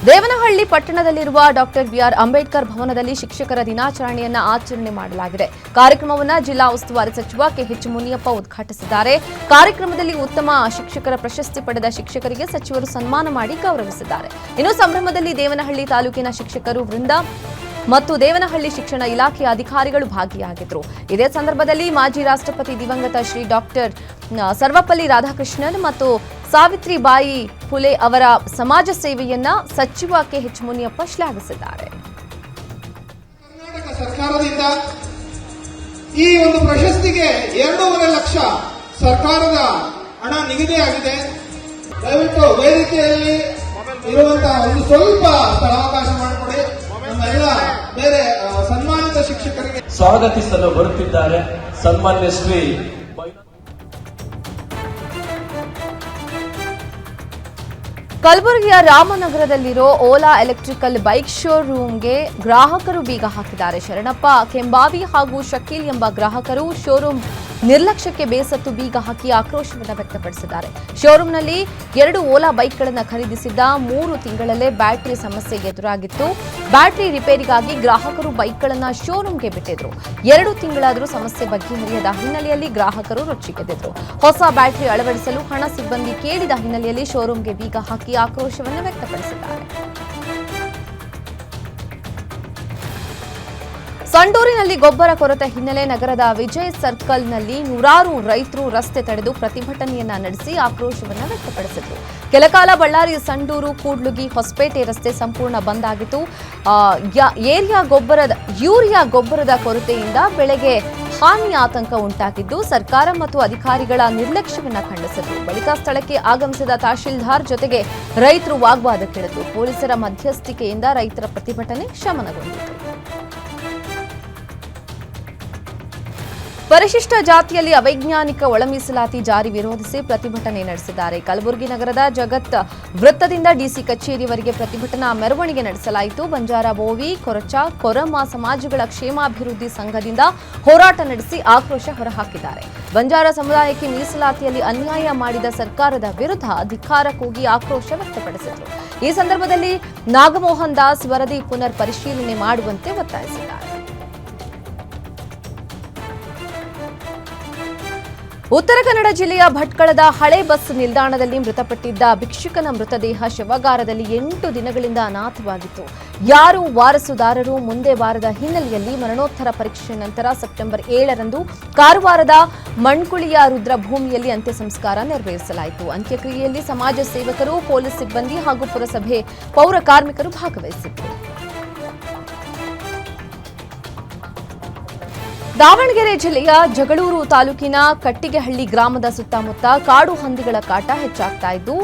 Devanahalli ಪಟ್ಟಣದಲ್ಲಿರುವ doctor B R Ambedkar ಭವನದಲ್ಲಿ ಶಿಕ್ಷಕರ ದಿನಾಚರಣೆಯನ್ನು ಆಚರಣೆ ಮಾಡಲಾಗಿದೆ. ಕಾರ್ಯಕ್ರಮವನ್ನು ಜಿಲ್ಲಾ ಉಸ್ತುವಾರಿ ಸಚಿವ ಕೆಎಚ್ ಮುನಿಯಪ್ಪ ಉದ್ಘಾಟಿಸಿದ್ದಾರೆ. ಕಾರ್ಯಕ್ರಮದಲ್ಲಿ ಉತ್ತಮ ಶಿಕ್ಷಕರ ಪ್ರಶಸ್ತಿ ಪಡೆದ ಶಿಕ್ಷಕರಿಗೆ ಸಚಿವರು ಸನ್ಮಾನ ಮಾಡಿ ಗೌರವಿಸಿದ್ದಾರೆ. ಇನ್ನು ಸಂಭ್ರಮದಲ್ಲಿ ದೇವನಹಳ್ಳಿ ತಾಲೂಕಿನ ಶಿಕ್ಷಕರು ವೃಂದ ಮತ್ತು ದೇವನಹಳ್ಳಿ ಶಿಕ್ಷಣ ಇಲಾಖೆಯ ಅಧಿಕಾರಿಗಳು ಭಾಗಿಯಾಗಿದ್ದರು. ಇದೇ ಸಂದರ್ಭದಲ್ಲಿ ಮಾಜಿ ರಾಷ್ಟ್ರಪತಿ ದಿವಂಗತ ಶ್ರೀ ಡಾಕ್ಟರ್ ಸರ್ವಪಲ್ಲಿ ರಾಧಾಕೃಷ್ಣನ್ ಮತ್ತು ಸಾವಿತ್ರಿಬಾಯಿ ಫುಲೆ ಅವರ ಸಮಾಜ ಸೇವೆಯನ್ನ ಸಚಿವ ಕೆಎಚ್ ಮುನಿಯಪ್ಪ ಶ್ಲಾಘಿಸಿದ್ದಾರೆ. ಕರ್ನಾಟಕ ಸರ್ಕಾರದಿಂದ ಈ ಒಂದು ಪ್ರಶಸ್ತಿಗೆ 2.5 ಲಕ್ಷ ಸರ್ಕಾರದ ಹಣ ನಿಗದಿಯಾಗಿದೆ. ದಯವಿಟ್ಟು ವೇದಿಕೆಯಲ್ಲಿ ಇರುವಂತಹ ಒಂದು ಸ್ವಲ್ಪ ಸ್ಥಳಾವಕಾಶ ಮಾಡಿಕೊಡಿ. ನಮ್ಮೆಲ್ಲ ಬೇರೆ ಸನ್ಮಾನಿತ ಶಿಕ್ಷಕರಿಗೆ ಸ್ವಾಗತಿಸಲು ಬರುತ್ತಿದ್ದಾರೆ. ಸನ್ಮಾನ್ಯ ಶ್ರೀ ಕಲಬುರಗಿಯ ರಾಮನಗರದಲ್ಲಿರೋ ಓಲಾ ಎಲೆಕ್ಟ್ರಿಕಲ್ ಬೈಕ್ ಶೋರೂಮ್ಗೆ ಗ್ರಾಹಕರು ಬೀಗ ಹಾಕಿದ್ದಾರೆ. ಶರಣಪ್ಪ ಕೆಂಬಾವಿ ಹಾಗೂ ಶಕೀಲ್ ಎಂಬ ಗ್ರಾಹಕರು ಶೋರೂಮ್ ನಿರ್ಲಕ್ಷ್ಯಕ್ಕೆ ಬೇಸತ್ತು ಬೀಗ ಹಾಕಿ ಆಕ್ರೋಶವನ್ನು ವ್ಯಕ್ತಪಡಿಸಿದ್ದಾರೆ. ಶೋರೂಮ್ನಲ್ಲಿ 2 ಓಲಾ ಬೈಕ್ಗಳನ್ನು ಖರೀದಿಸಿದ್ದ 3 ತಿಂಗಳಲ್ಲೇ ಬ್ಯಾಟರಿ ಸಮಸ್ಯೆ ಎದುರಾಗಿತ್ತು. ಬ್ಯಾಟರಿ ರಿಪೇರಿಗಾಗಿ ಗ್ರಾಹಕರು ಬೈಕ್ಗಳನ್ನು ಶೋರೂಮ್ಗೆ ಬಿಟ್ಟಿದ್ರು. 2 ತಿಂಗಳಾದರೂ ಸಮಸ್ಯೆ ಬಗೆಹರಿಯದ ಹಿನ್ನೆಲೆಯಲ್ಲಿ ಗ್ರಾಹಕರು ರೊಚ್ಚಿಗೆದ್ದಿದ್ರು. ಹೊಸ ಬ್ಯಾಟರಿ ಅಳವಡಿಸಲು ಹಣ ಸಿಬ್ಬಂದಿ ಕೇಳಿದ ಹಿನ್ನೆಲೆಯಲ್ಲಿ ಶೋರೂಮ್ಗೆ ಬೀಗ ಹಾಕಿ ಆಕ್ರೋಶವನ್ನು ವ್ಯಕ್ತಪಡಿಸಿದ್ದಾರೆ. ಸಂಡೂರಿನಲ್ಲಿ ಗೊಬ್ಬರ ಕೊರತೆ ಹಿನ್ನೆಲೆ ನಗರದ ವಿಜಯ್ ಸರ್ಕಲ್ನಲ್ಲಿ ನೂರಾರು ರೈತರು ರಸ್ತೆ ತಡೆದು ಪ್ರತಿಭಟನೆಯನ್ನ ನಡೆಸಿ ಆಕ್ರೋಶವನ್ನು ವ್ಯಕ್ತಪಡಿಸಿದರು. ಕೆಲಕಾಲ ಬಳ್ಳಾರಿ ಸಂಡೂರು ಕೂಡ್ಲುಗಿ ಹೊಸಪೇಟೆ ರಸ್ತೆ ಸಂಪೂರ್ಣ ಬಂದ್ ಆಗಿತ್ತು. ಯೂರಿಯಾ ಗೊಬ್ಬರದ ಕೊರತೆಯಿಂದ ಬೆಳೆಗೆ ಹಾನಿ ಆತಂಕ ಉಂಟಾಗಿದ್ದು ಸರ್ಕಾರ ಮತ್ತು ಅಧಿಕಾರಿಗಳ ನಿರ್ಲಕ್ಷ್ಯವನ್ನು ಖಂಡಿಸಿದರು. ಬಳಿಕ ಸ್ಥಳಕ್ಕೆ ಆಗಮಿಸಿದ ತಹಶೀಲ್ದಾರ್ ಜೊತೆಗೆ ರೈತರು ವಾಗ್ವಾದಕ್ಕಿಳಿದರು. ಪೊಲೀಸರ ಮಧ್ಯಸ್ಥಿಕೆಯಿಂದ ರೈತರ ಪ್ರತಿಭಟನೆ ಶಮನಗೊಂಡಿತು. ಪರಿಶಿಷ್ಟ ಜಾತಿಯಲ್ಲಿ ಅವೈಜ್ಞಾನಿಕ ಒಳ ಮೀಸಲಾತಿ ಜಾರಿ ವಿರೋಧಿಸಿ ಪ್ರತಿಭಟನೆ ನಡೆಸಿದ್ದಾರೆ. ಕಲಬುರಗಿ ನಗರದ ಜಗತ್ ವೃತ್ತದಿಂದ ಡಿಸಿ ಕಚೇರಿವರೆಗೆ ಪ್ರತಿಭಟನಾ ಮೆರವಣಿಗೆ ನಡೆಸಲಾಯಿತು. ಬಂಜಾರ ಬೋವಿ ಕೊರಚ ಕೊರಮ ಸಮಾಜಗಳ ಕ್ಷೇಮಾಭಿವೃದ್ಧಿ ಸಂಘದಿಂದ ಹೋರಾಟ ನಡೆಸಿ ಆಕ್ರೋಶ ಹೊರಹಾಕಿದ್ದಾರೆ. ಬಂಜಾರ ಸಮುದಾಯಕ್ಕೆ ಮೀಸಲಾತಿಯಲ್ಲಿ ಅನ್ಯಾಯ ಮಾಡಿದ ಸರ್ಕಾರದ ವಿರುದ್ಧ ಧಿಕ್ಕಾರ ಕೂಗಿ ಆಕ್ರೋಶ ವ್ಯಕ್ತಪಡಿಸಿದರು. ಈ ಸಂದರ್ಭದಲ್ಲಿ ನಾಗಮೋಹನ್ ದಾಸ್ ವರದಿ ಪುನರ್ ಪರಿಶೀಲನೆ ಮಾಡುವಂತೆ ಒತ್ತಾಯಿಸಿದ್ದಾರೆ. ಉತ್ತರ ಕನ್ನಡ ಜಿಲ್ಲೆಯ ಭಟ್ಕಳದ ಹಳೆ ಬಸ್ ನಿಲ್ದಾಣದಲ್ಲಿ ಮೃತಪಟ್ಟಿದ್ದ ಭಿಕ್ಷುಕನ ಮೃತದೇಹ ಶವಾಗಾರದಲ್ಲಿ 8 ದಿನಗಳಿಂದ ಅನಾಥವಾಗಿತ್ತು. ಯಾರು ವಾರಸುದಾರರು ಮುಂದೆ ಬಾರದ ಹಿನ್ನೆಲೆಯಲ್ಲಿ ಮರಣೋತ್ತರ ಪರೀಕ್ಷೆ ನಂತರ ಸೆಪ್ಟೆಂಬರ್ 7ರಂದು ಕಾರವಾರದ ಮಣ್ಕುಳಿಯ ರುದ್ರಭೂಮಿಯಲ್ಲಿ ಅಂತ್ಯ ಸಂಸ್ಕಾರ ನೆರವೇರಿಸಲಾಯಿತು. ಅಂತ್ಯಕ್ರಿಯೆಯಲ್ಲಿ ಸಮಾಜ ಸೇವಕರು, ಪೊಲೀಸ್ ಸಿಬ್ಬಂದಿ ಹಾಗೂ ಪುರಸಭೆ ಪೌರ ಕಾರ್ಮಿಕರು ಭಾಗವಹಿಸಿದ್ದರು. ದಾವಣಗೆರೆ ಜಿಲ್ಲೆಯ ಜಗಳೂರು ತಾಲೂಕಿನ ಕಟ್ಟಿಗೆಹಳ್ಳಿ ಗ್ರಾಮದ ಸುತ್ತಮುತ್ತ ಕಾಡು ಹಂದಿಗಳ ಕಾಟ ಹೆಚ್ಚಾಗ್ತಾ ಇದ್ದು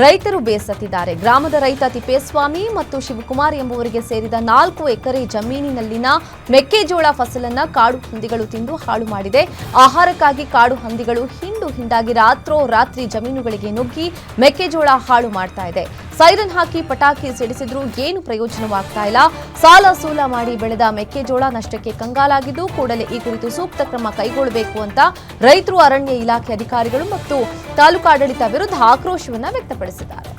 ರೈತರು ಬೇಸತ್ತಿದ್ದಾರೆ. ಗ್ರಾಮದ ರೈತ ತಿಪ್ಪೇಸ್ವಾಮಿ ಮತ್ತು ಶಿವಕುಮಾರ್ ಎಂಬುವರಿಗೆ ಸೇರಿದ 4 ಎಕರೆ ಜಮೀನಿನಲ್ಲಿನ ಮೆಕ್ಕೆಜೋಳ ಫಸಲನ್ನ ಕಾಡು ಹಂದಿಗಳು ತಿಂದು ಹಾಳು ಮಾಡಿದೆ. ಆಹಾರಕ್ಕಾಗಿ ಕಾಡು ಹಂದಿಗಳು ಹಿಂಡಾಗಿ ರಾತ್ರಿ ಜಮೀನುಗಳಿಗೆ ನುಗ್ಗಿ ಮೆಕ್ಕೆಜೋಳ ಹಾಳು ಮಾಡ್ತಾ ಇದೆ. ಸೈರನ್ ಹಾಕಿ ಪಟಾಕಿ ಸಿಡಿಸಿದ್ರೂ ಏನು ಪ್ರಯೋಜನವಾಗ್ತಾ ಇಲ್ಲ. ಸಾಲ ಸೂಲ ಮಾಡಿ ಬೆಳೆದ ಮೆಕ್ಕೆಜೋಳ ನಷ್ಟಕ್ಕೆ ಕಂಗಾಲಾಗಿದ್ದು ಕೂಡಲೇ ಈ ಕುರಿತು ಸೂಕ್ತ ಕ್ರಮ ಕೈಗೊಳ್ಳಬೇಕು ಅಂತ ರೈತರು, ಅರಣ್ಯ ಇಲಾಖೆ ಅಧಿಕಾರಿಗಳು ಮತ್ತು ತಾಲೂಕಾಡಳಿತ ವಿರುದ್ಧ ಆಕ್ರೋಶವನ್ನು ವ್ಯಕ್ತಪಡಿಸಿದ್ದಾರೆ.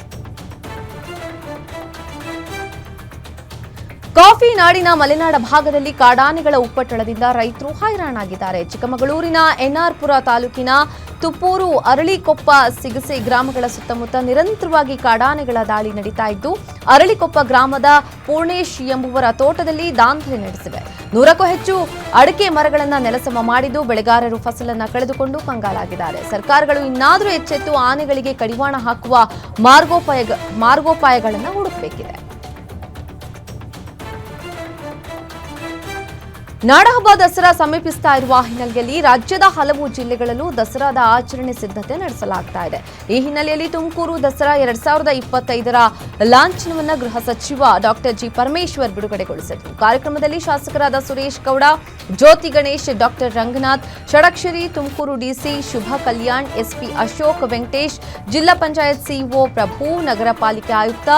ಕಾಫಿ ನಾಡಿನ ಮಲೆನಾಡ ಭಾಗದಲ್ಲಿ ಕಾಡಾನೆಗಳ ಉಪ್ಪಟಳದಿಂದ ರೈತರು ಹೈರಾಣಾಗಿದ್ದಾರೆ. ಚಿಕ್ಕಮಗಳೂರಿನ ಎನ್ಆರ್ಪುರ ತಾಲೂಕಿನ ತುಪ್ಪೂರು, ಅರಳಿಕೊಪ್ಪ, ಸಿಗಸೆ ಗ್ರಾಮಗಳ ಸುತ್ತಮುತ್ತ ನಿರಂತರವಾಗಿ ಕಾಡಾನೆಗಳ ದಾಳಿ ನಡೀತಾ ಇದ್ದು ಅರಳಿಕೊಪ್ಪ ಗ್ರಾಮದ ಪೂರ್ಣೇಶ್ ಎಂಬುವರ ತೋಟದಲ್ಲಿ ದಾಂಧಲೆ ನಡೆಸಿವೆ. 100ಕ್ಕೂ ಹೆಚ್ಚು ಅಡಿಕೆ ಮರಗಳನ್ನು ನೆಲಸಮ ಮಾಡಿದ್ದು ಬೆಳೆಗಾರರು ಫಸಲನ್ನ ಕಳೆದುಕೊಂಡು ಕಂಗಾಲಾಗಿದ್ದಾರೆ. ಸರ್ಕಾರಗಳು ಇನ್ನಾದರೂ ಎಚ್ಚೆತ್ತು ಆನೆಗಳಿಗೆ ಕಡಿವಾಣ ಹಾಕುವ ಮಾರ್ಗೋಪಾಯಗಳನ್ನು ಹುಡುಕಬೇಕಿದೆ. ನಾಡಹಬ್ಬ ದಸರಾ ಸಮೀಪಿಸ್ತಾ ಇರುವ ಹಿನ್ನೆಲೆಯಲ್ಲಿ ರಾಜ್ಯದ ಹಲವು ಜಿಲ್ಲೆಗಳಲ್ಲೂ ದಸರಾದ ಆಚರಣೆ ಸಿದ್ಧತೆ ನಡೆಸಲಾಗ್ತಾ ಇದೆ. ಈ ಹಿನ್ನೆಲೆಯಲ್ಲಿ ತುಮಕೂರು ದಸರಾ 2025ರ ಲಾಂಛನವನ್ನು ಗೃಹ ಸಚಿವ ಡಾಕ್ಟರ್ ಜಿ ಪರಮೇಶ್ವರ್ ಬಿಡುಗಡೆಗೊಳಿಸಿದರು. ಕಾರ್ಯಕ್ರಮದಲ್ಲಿ ಶಾಸಕರಾದ ಸುರೇಶ್ ಗೌಡ, ಜ್ಯೋತಿ ಗಣೇಶ್, ಡಾಕ್ಟರ್ ರಂಗನಾಥ್, ಷಡಕ್ಷರಿ, ತುಮಕೂರು ಡಿಸಿ ಶುಭ ಕಲ್ಯಾಣ್, ಎಸ್ಪಿ ಅಶೋಕ್ ವೆಂಕಟೇಶ್, ಜಿಲ್ಲಾ ಪಂಚಾಯತ್ ಸಿಇಒ ಪ್ರಭು, ನಗರ ಪಾಲಿಕೆ ಆಯುಕ್ತ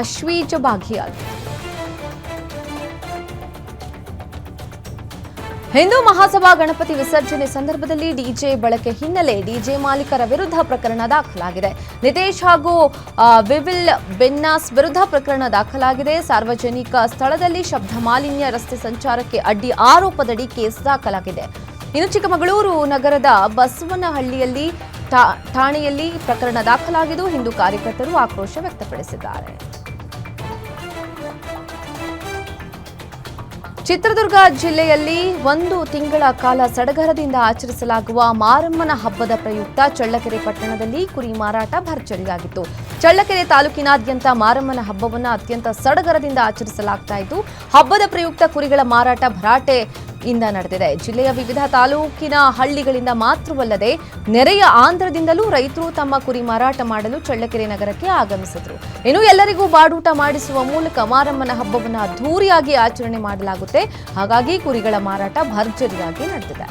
ಅಶ್ವೀಜ್ ಭಾಗಿಯಾಗಿದ್ದರು. ಹಿಂದೂ ಮಹಾಸಭಾ ಗಣಪತಿ ವಿಸರ್ಜನೆ ಸಂದರ್ಭದಲ್ಲಿ ಡಿಜೆ ಬಳಕೆ ಹಿನ್ನೆಲೆ ಡಿಜೆ ಮಾಲೀಕರ ವಿರುದ್ಧ ಪ್ರಕರಣ ದಾಖಲಾಗಿದೆ. ನಿತೇಶ್ ಹಾಗೂ ವಿವಿಲ್ ಬೆನ್ನಾಸ್ ವಿರುದ್ಧ ಪ್ರಕರಣ ದಾಖಲಾಗಿದೆ. ಸಾರ್ವಜನಿಕ ಸ್ಥಳದಲ್ಲಿ ಶಬ್ದ ಮಾಲಿನ್ಯ, ರಸ್ತೆ ಸಂಚಾರಕ್ಕೆ ಅಡ್ಡಿ ಆರೋಪದಡಿ ಕೇಸ್ ದಾಖಲಾಗಿದೆ. ಇನ್ನು ಚಿಕ್ಕಮಗಳೂರು ನಗರದ ಬಸವನಹಳ್ಳಿಯಲ್ಲಿ ಠಾಣೆಯಲ್ಲಿ ಪ್ರಕರಣ ದಾಖಲಾಗಿದ್ದು ಹಿಂದೂ ಕಾರ್ಯಕರ್ತರು ಆಕ್ರೋಶ ವ್ಯಕ್ತಪಡಿಸಿದ್ದಾರೆ. ಚಿತ್ರದುರ್ಗ ಜಿಲ್ಲೆಯಲ್ಲಿ 1 ತಿಂಗಳ ಕಾಲ ಸಡಗರದಿಂದ ಆಚರಿಸಲಾಗುವ ಮಾರಮ್ಮನ ಹಬ್ಬದ ಪ್ರಯುಕ್ತ ಚಳ್ಳಕೆರೆ ಪಟ್ಟಣದಲ್ಲಿ ಕುರಿ ಮಾರಾಟ ಭರ್ಜರಿಯಾಗಿತ್ತು. ಚಳ್ಳಕೆರೆ ತಾಲೂಕಿನಾದ್ಯಂತ ಮಾರಮ್ಮನ ಹಬ್ಬವನ್ನು ಅತ್ಯಂತ ಸಡಗರದಿಂದ ಆಚರಿಸಲಾಗ್ತಾ ಇದ್ದು, ಹಬ್ಬದ ಪ್ರಯುಕ್ತ ಕುರಿಗಳ ಮಾರಾಟ ಭರಾಟೆಯಿಂದ ನಡೆದಿದೆ. ಜಿಲ್ಲೆಯ ವಿವಿಧ ತಾಲೂಕಿನ ಹಳ್ಳಿಗಳಿಂದ ಮಾತ್ರವಲ್ಲದೆ ನೆರೆಯ ಆಂಧ್ರದಿಂದಲೂ ರೈತರು ತಮ್ಮ ಕುರಿ ಮಾರಾಟ ಮಾಡಲು ಚಳ್ಳಕೆರೆ ನಗರಕ್ಕೆ ಆಗಮಿಸಿದರು. ಇನ್ನು ಎಲ್ಲರಿಗೂ ಬಾಡೂಟ ಮಾಡಿಸುವ ಮೂಲಕ ಮಾರಮ್ಮನ ಹಬ್ಬವನ್ನು ಅದ್ಧೂರಿಯಾಗಿ ಆಚರಣೆ ಮಾಡಲಾಗುತ್ತೆ. ಹಾಗಾಗಿ ಕುರಿಗಳ ಮಾರಾಟ ಭರ್ಜರಿಯಾಗಿ ನಡೆದಿದೆ.